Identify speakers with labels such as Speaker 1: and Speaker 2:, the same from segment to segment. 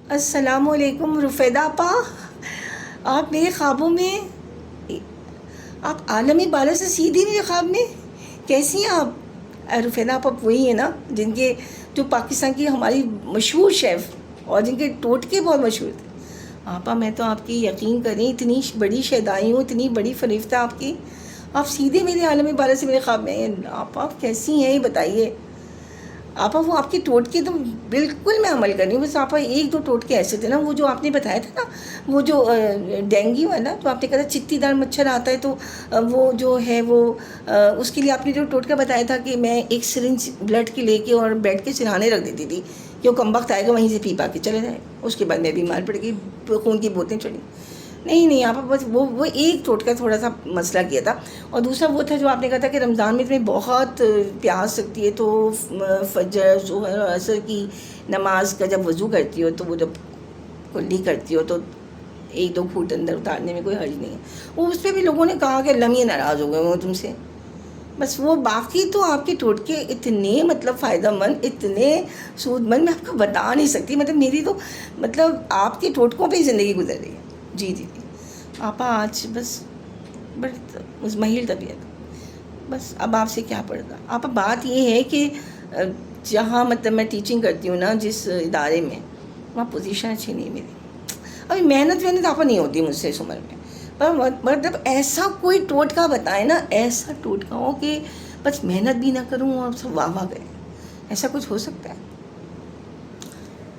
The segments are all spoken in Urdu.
Speaker 1: السلام علیکم رفیدہ آپا. آپ میرے خوابوں میں، آپ عالمی بالا سے سیدھی میرے خواب میں کیسی ہیں آپ؟ رفیدہ آپا وہی ہیں نا جن کے، جو پاکستان کی ہماری مشہور شیف اور جن کے ٹوٹکے بہت مشہور تھے. آپا میں تو آپ کی یقین کریں اتنی بڑی شیدائی ہوں، اتنی بڑی فریفتہ آپ کی، آپ سیدھے میرے عالمی بالا سے میرے خواب میں ہیں. آپا کیسی ہیں یہ بتائیے. آپا وہ آپ کے ٹوٹکے تو بالکل میں عمل کر رہی ہوں، بس آپا ایک دو ٹوٹکے ایسے تھے نا، وہ جو آپ نے بتایا تھا نا، وہ جو ڈینگی والا جو آپ نے کہا تھا چتی دار مچھر آتا ہے تو وہ جو ہے وہ اس کے لیے آپ نے جو ٹوٹکا بتایا تھا کہ میں ایک سرنج بلڈ کی لے کے اور بیڈ کے سرہانے رکھ دیتی تھی کہ وہ کم وقت آئے گا وہیں سے پی پا کے چلے جائے. اس کے بعد میں بیمار پڑ گئی، خون کی بوتلیں چڑھی. نہیں آپ بس وہ ایک ٹوٹکا تھوڑا سا مسئلہ کیا تھا. اور دوسرا وہ تھا جو آپ نے کہا تھا کہ رمضان میں تمہیں بہت پیاس لگتی ہے تو فجر ظہر اور عصر کی نماز کا جب وضو کرتی ہو تو وہ جب کلی کرتی ہو تو ایک دو گھونٹ اندر اتارنے میں کوئی حرج نہیں ہے. وہ اس پہ بھی لوگوں نے کہا کہ اللہ میاں ناراض ہو گئے وہ تم سے. بس وہ باقی تو آپ کے ٹوٹکے اتنے مطلب فائدہ مند، اتنے سود مند، میں آپ کو بتا نہیں سکتی. مطلب میری تو مطلب آپ کے ٹوٹکوں پہ ہی زندگی گزر رہی ہے. جی آپا آج بس بڑی مزمحل طبیعت. بس اب آپ سے کیا پڑھتا. آپا بات یہ ہے کہ جہاں مطلب میں ٹیچنگ کرتی ہوں نا جس ادارے میں، وہاں پوزیشن اچھی نہیں میری. ابھی محنت آپا نہیں ہوتی مجھ سے اس عمر میں، پر مطلب ایسا کوئی ٹوٹکا بتائے نا، ایسا ٹوٹکا ہو کہ بس محنت بھی نہ کروں اور سب واہ گئے. ایسا کچھ ہو سکتا ہے؟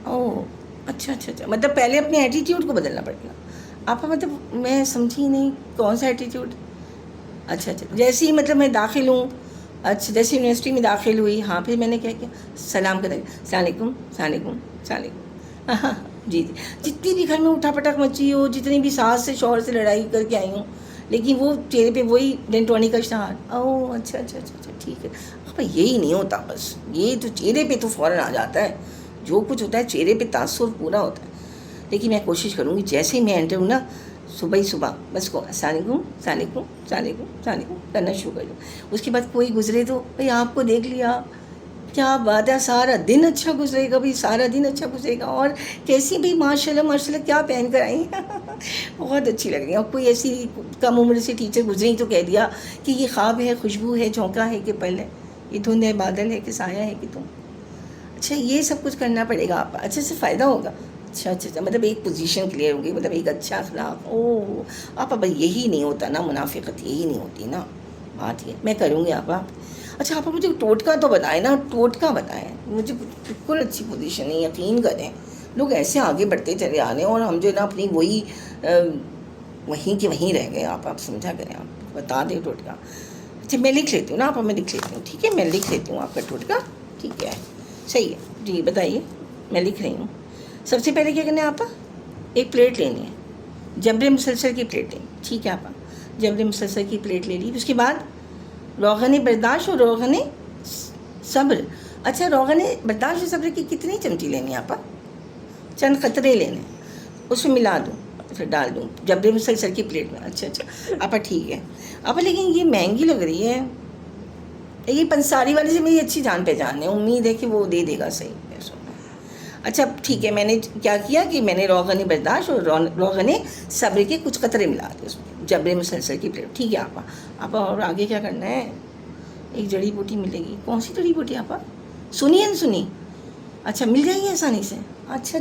Speaker 1: اوہ اچھا، مطلب پہلے اپنے ایٹیٹیوڈ کو بدلنا پڑے گا. آپا مطلب میں سمجھی نہیں کون سا ایٹیٹیوڈ. اچھا جیسے ہی مطلب میں داخل ہوں، اچھا جیسے یونیورسٹی میں داخل ہوئی، ہاں پھر میں نے کیا کیا، سلام کریں، السلام علیکم، السلام علیکم، السلام علیکم. ہاں جی جتنی بھی گھر میں اٹھا پٹک مچی ہو، جتنی بھی ساس سے شوہر سے لڑائی کر کے آئی ہوں، لیکن وہ چہرے پہ وہی ڈینٹونی کا اشتہار. اوہ اچھا ٹھیک ہے. اب یہی نہیں ہوتا، بس یہ تو چہرے پہ تو فوراً آ جاتا ہے. جو کچھ ہوتا ہے چہرے پہ تاثر پورا ہوتا ہے. لیکن میں کوشش کروں گی جیسے ہی میں انٹر ہوں نا، صبح بس کو السلام علیکم، السلام علیکم، السلام علیکم، السلام علیکم کرنا شروع کر دوں. اس کے بعد کوئی گزرے تو بھائی آپ کو دیکھ لیا، کیا بات ہے، سارا دن اچھا گزرے گا، بھائی سارا دن اچھا گزرے گا. اور کیسی بھی ماشاء اللہ کیا پہن کر آئی بہت اچھی لگ رہی ہیں. اور کوئی ایسی کم عمر سے ٹیچر گزری تو کہہ دیا کہ یہ خواب ہے، خوشبو ہے، جھونکا ہے کہ پہلے، یہ دھند ہے، بادل ہے کہ سایہ ہے کہ تم. اچھا یہ سب کچھ کرنا پڑے گا آپ، اچھا سے فائدہ ہوگا. اچھا مطلب ایک پوزیشن کلیئر ہوگی، مطلب ایک اچھا اخلاق. اوہ آپ اب یہی نہیں ہوتا نا منافقت، یہی نہیں ہوتی نا بات. یہ میں کروں گی آپ. اچھا آپ مجھے ٹوٹکا تو بتائیں نا، ٹوٹکا بتائیں مجھے. بالکل اچھی پوزیشن ہے، یقین کریں لوگ ایسے آگے بڑھتے چلے آ رہے ہیں اور ہم جو ہے نا اپنی وہی وہیں کے وہیں رہ گئے. آپ سمجھا کریں، آپ بتا دیں ٹوٹکا. اچھا میں لکھ لیتی ہوں نا آپ، میں لکھ لیتی ہوں. ٹھیک ہے میں لکھ لیتی ہوں آپ کا ٹوٹکا. ٹھیک ہے صحیح ہے جی بتائیے، میں لکھ رہی ہوں. سب سے پہلے کیا کرنا ہے آپ، ایک پلیٹ لینی ہے، جبر مسلسل کی پلیٹ لینی. ٹھیک ہے آپ جبر مسلسل کی پلیٹ لے لی. اس کے بعد روغن برداشت اور روغن صبر. اچھا روغن برداشت اور صبر کی کتنی چمچی لینی ہے آپ؟ چند قطرے لینے، اس میں ملا دوں پھر ڈال دوں جبر مسلسل کی پلیٹ میں. اچھا آپا ٹھیک ہے. آپا لیکن یہ مہنگی لگ رہی ہے. یہ پنساری والے سے میری اچھی جان پہچان ہے، امید ہے کہ وہ دے دے گا صحیح پیسوں میں. اچھا ٹھیک ہے. میں نے کیا کیا کہ میں نے روغن برداشت اور روغن صبر کے کچھ قطرے ملا دیے اس میں جبر مسلسل کی پلیٹ. ٹھیک ہے آپا اور آگے کیا کرنا ہے؟ ایک جڑی بوٹی ملے گی. کون سی جڑی بوٹی آپا؟ سنی انسنی. اچھا مل جائے گی آسانی سے. اچھا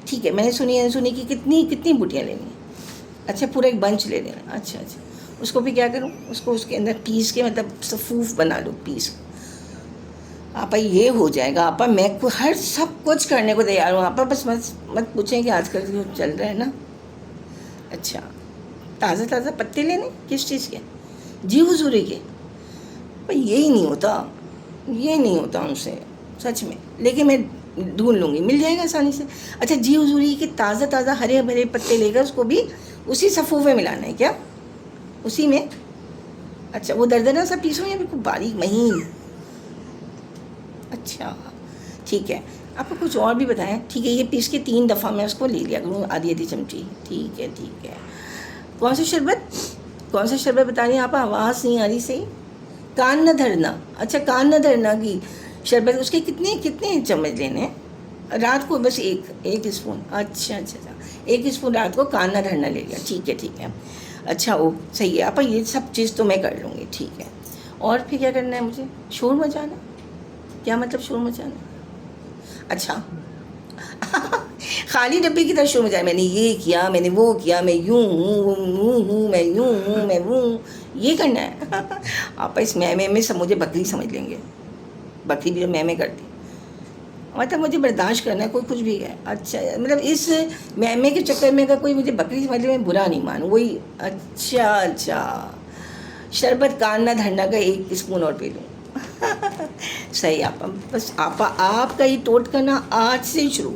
Speaker 1: ٹھیک ہے. میں نے سنی انسنی کی کتنی بوٹیاں لینی ہیں؟ اچھا پورا ایک بنچ لے لینا. اچھا اس کو بھی کیا کروں، اس کو اس کے اندر پیس کے مطلب صفوف بنا لوں پیس. آپا یہ ہو جائے گا آپا، میں ہر سب کچھ کرنے کو تیار ہوں آپا. بس مت پوچھیں کہ آج کل جو چل رہا ہے نا. اچھا تازہ پتے لینے، کس چیز کے؟ جی حضوری کے. یہی نہیں ہوتا ان سے سچ میں، لیکن میں ڈھونڈ لوں گی، مل جائے گا آسانی سے. اچھا جی حضوری کے تازہ ہرے بھرے پتے لے کر اس کو بھی اسی صفوف میں ملانا ہے کیا؟ اسی میں. اچھا وہ دردنا سا پیسوں یا بالکل باریک مہین؟ اچھا ٹھیک ہے. آپ کو کچھ اور بھی بتائیں. ٹھیک ہے یہ پیس کے 3 دفعہ میں اس کو لے لیا کروں، آدھی چمچی. ٹھیک ہے. کون سا شربت بتا رہی ہیں آپ؟ آواز نہیں آ رہی صحیح. کان نہ دھرنا. اچھا کان نہ دھرنا کی شربت، اس کے کتنے چمچ لینے ہیں؟ رات کو بس ایک اسپون. اچھا اچھا اچھا, 1 اسپون رات کو کان نہ دھرنا لے لیا. ٹھیک ہے. اچھا وہ صحیح ہے آپا, یہ سب چیز تو میں کر لوں گی. ٹھیک ہے. اور پھر کیا کرنا ہے مجھے؟ شور مچانا. کیا مطلب شور مچانا؟ اچھا خالی ڈبے کی طرح شور مچانا, میں نے یہ کیا, میں نے وہ کیا, میں یوں ہوں, میں یوں ہوں, میں وہ ہوں, یہ کرنا ہے. آپا اس میں سب مجھے بکری سمجھ لیں گے. بکری بھی میں کرتی, مطلب مجھے برداشت کرنا ہے کوئی کچھ بھی ہے. اچھا مطلب اس میں کے چکر میں اگر کوئی مجھے بکری سمجھ لے میں برا نہیں مانوں. وہی اچھا شربت کان نہ دھرنا کا 1 اسپون اور پی لوں. صحیح آپا. بس آپا آپ کا یہ ٹوٹ کرنا آج سے شروع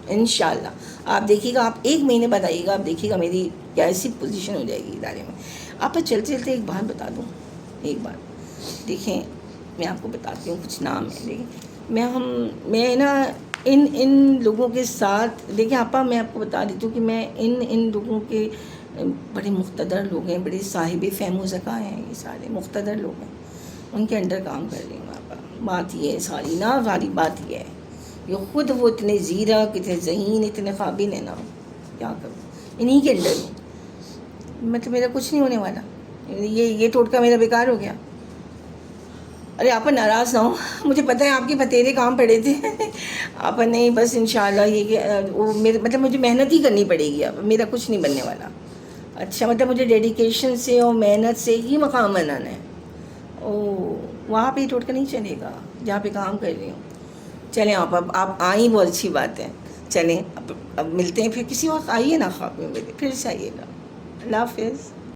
Speaker 1: انشاءاللہ. آپ دیکھیے گا, آپ 1 مہینے بعد آئیے گا, آپ دیکھیے گا میری کیسی پوزیشن ہو جائے گی ادارے میں. آپا چلتے چلتے ایک بات بتا دوں. ایک بات دیکھیں, میں آپ کو بتاتی ہوں, کچھ نام ہے. دیکھیں میں نا ان لوگوں کے ساتھ, دیکھیں آپا میں آپ کو بتا دیتی ہوں کہ میں ان لوگوں کے, بڑے مقتدر لوگ ہیں, بڑے صاحب فہم و ذکا ہیں, یہ سارے مقتدر لوگ ہیں, ان کے انڈر کام کر رہی ہوں آپا. بات یہ ہے ساری نا, ساری بات یہ ہے, یہ خود وہ اتنے زیرک, اتنے ذہین, اتنے قابل ہیں نا, کیا کروں انہی کے انڈر ہوں. مطلب میرا کچھ نہیں ہونے والا, یہ ٹوٹکا میرا بیکار ہو گیا. ارے آپا ناراض نہ ہو, مجھے پتہ ہے آپ کے بتیرے کام پڑے تھے. آپا نہیں, بس انشاءاللہ یہ مطلب مجھے محنت ہی کرنی پڑے گی. آپا میرا کچھ نہیں بننے والا. اچھا مطلب مجھے ڈیڈیکیشن سے اور محنت سے ہی مقام بنانا ہے. وہاں پہ یہ ٹوٹکا نہیں چلے گا جہاں پہ کام کر رہی ہوں. چلیں آپ آئیں, بہت اچھی بات ہے. چلیں اب ملتے ہیں پھر کسی وقت. آئیے نا خواب میں میرے, پھر سے آئیے گا. اللہ حافظ.